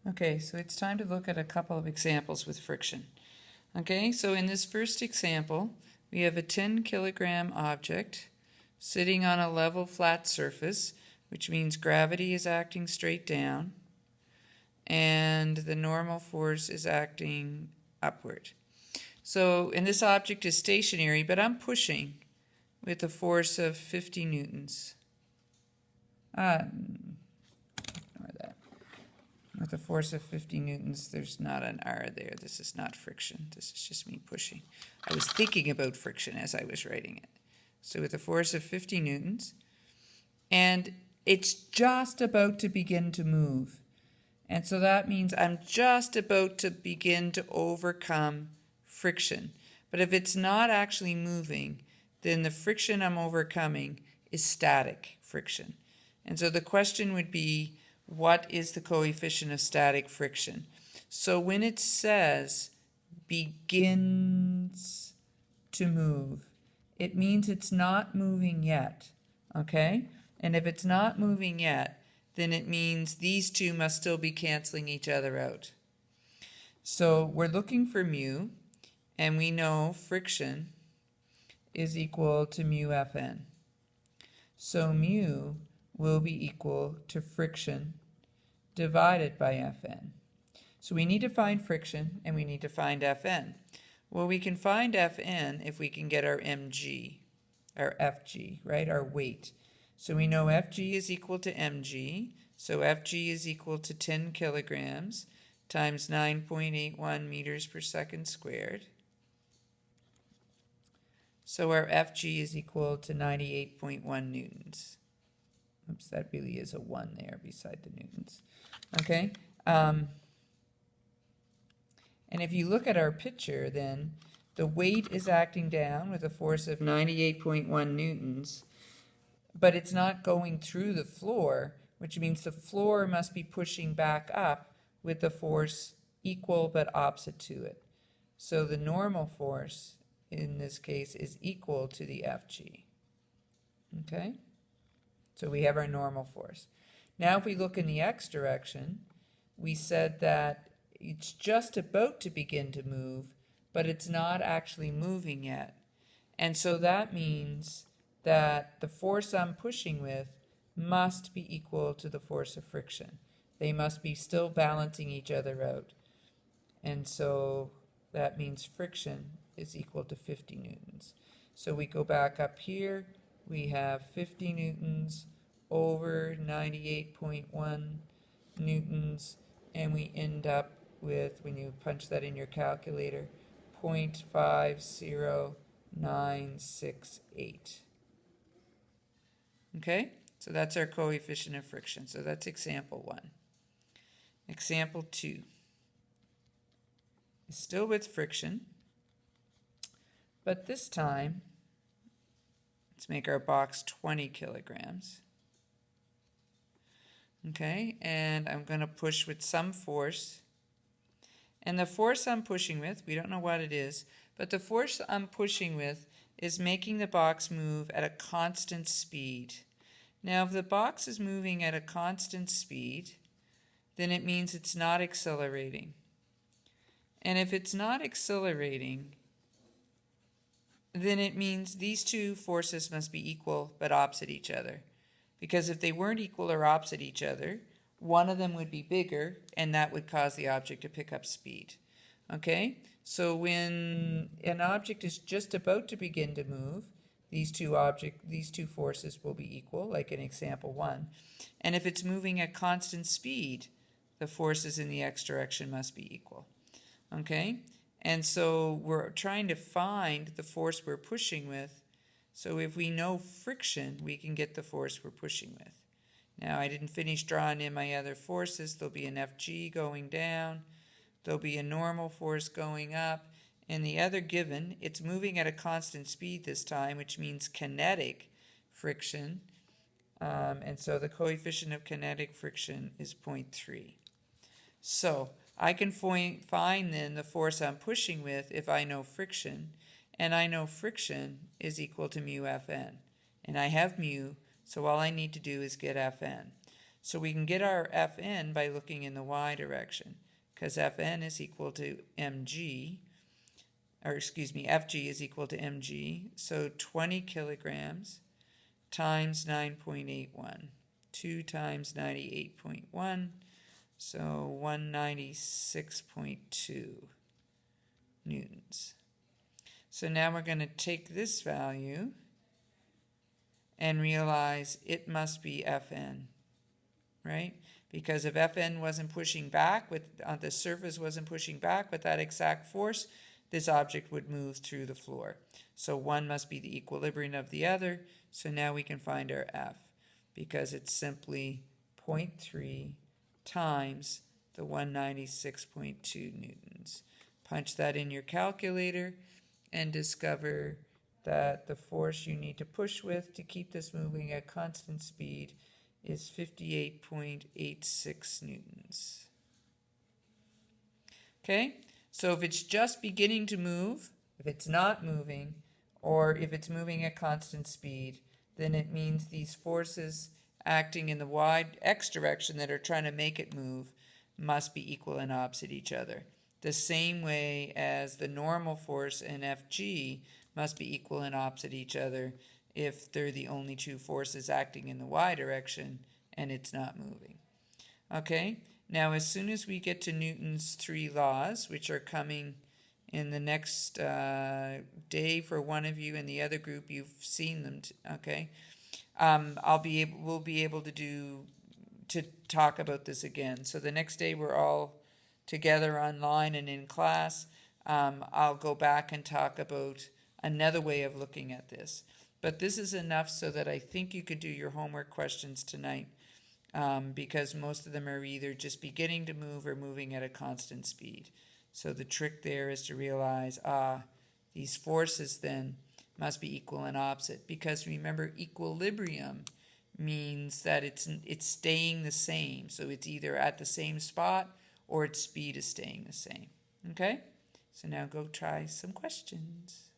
Okay, so it's time to look at a couple of examples with friction. Okay, so in this first example, we have a 10 kilogram object sitting on a level flat surface, which means gravity is acting straight down and the normal force is acting upward. So, and this object is stationary, but I'm pushing with a force of 50 newtons. Ignore that. With a force of 50 newtons, there's not an R there. This is not friction. This is just me pushing. I was thinking about friction as I was writing it. So with a force of 50 newtons, and it's just about to begin to move. And so that means I'm just about to begin to overcome friction. But if it's not actually moving, then the friction I'm overcoming is static friction. And so the question would be, what is the coefficient of static friction? So when it says begins to move, it means it's not moving yet, okay? And if it's not moving yet, then it means these two must still be canceling each other out. So we're looking for mu, and we know friction is equal to mu Fn. So mu will be equal to friction divided by Fn. So we need to find friction and we need to find Fn. Well, we can find Fn if we can get our mg, our Fg, right, our weight. So we know Fg is equal to mg, so Fg is equal to 10 kilograms times 9.81 meters per second squared. So our Fg is equal to 98.1 newtons. Oops, that really is a 1 there beside the newtons. Okay, and if you look at our picture, then the weight is acting down with a force of 98.1 newtons, but it's not going through the floor, which means the floor must be pushing back up with the force equal but opposite to it. So the normal force in this case is equal to the Fg. Okay? So we have our normal force. Now if we look in the x direction, we said that it's just about to begin to move, but it's not actually moving yet. And so that means that the force I'm pushing with must be equal to the force of friction. They must be still balancing each other out. And so that means friction is equal to 50 newtons. So we go back up here, we have 50 newtons over 98.1 newtons, and we end up with, when you punch that in your calculator, 0.50968. Okay, so that's our coefficient of friction. So that's example 1. Example 2 is still with friction, but this time, let's make our box 20 kilograms. Okay, and I'm going to push with some force. And the force I'm pushing with, we don't know what it is, but the force I'm pushing with is making the box move at a constant speed. Now, if the box is moving at a constant speed, then it means it's not accelerating. And if it's not accelerating, then it means these two forces must be equal but opposite each other. Because if they weren't equal or opposite each other, one of them would be bigger, and that would cause the object to pick up speed. Okay? So when an object is just about to begin to move, these two forces will be equal, like in example 1. And if it's moving at constant speed, the forces in the x direction must be equal. Okay? And so we're trying to find the force we're pushing with. So if we know friction, we can get the force we're pushing with. Now, I didn't finish drawing in my other forces. There'll be an Fg going down. There'll be a normal force going up. And the other given, it's moving at a constant speed this time, which means kinetic friction. And so the coefficient of kinetic friction is 0.3. So I can find then the force I'm pushing with if I know friction. And I know friction is equal to mu Fn. And I have mu, so all I need to do is get Fn. So we can get our Fn by looking in the y direction, because Fn is equal to mg, or excuse me, Fg is equal to mg, so 20 kilograms times 9.81, 2 times 98.1, so 196.2 newtons. So now we're going to take this value and realize it must be Fn, right? Because if Fn wasn't pushing back, the surface wasn't pushing back with that exact force, this object would move through the floor. So one must be the equilibrium of the other. So now we can find our F, because it's simply 0.3 times the 196.2 newtons. Punch that in your calculator and discover that the force you need to push with to keep this moving at constant speed is 58.86 newtons. Okay, so if it's just beginning to move, if it's not moving, or if it's moving at constant speed, then it means these forces acting in the x direction that are trying to make it move must be equal and opposite each other. The same way as the normal force in Fg must be equal and opposite each other if they're the only two forces acting in the y direction and it's not moving. Okay, now as soon as we get to Newton's 3 laws, which are coming in the next day for one of you, and the other group you've seen them, okay, we'll be able to talk about this again. So the next day we're all together online and in class. I'll go back and talk about another way of looking at this. But this is enough so that I think you could do your homework questions tonight, because most of them are either just beginning to move or moving at a constant speed. So the trick there is to realize, these forces then must be equal and opposite, because remember, equilibrium means that it's staying the same. So it's either at the same spot or its speed is staying the same. Okay? So now go try some questions.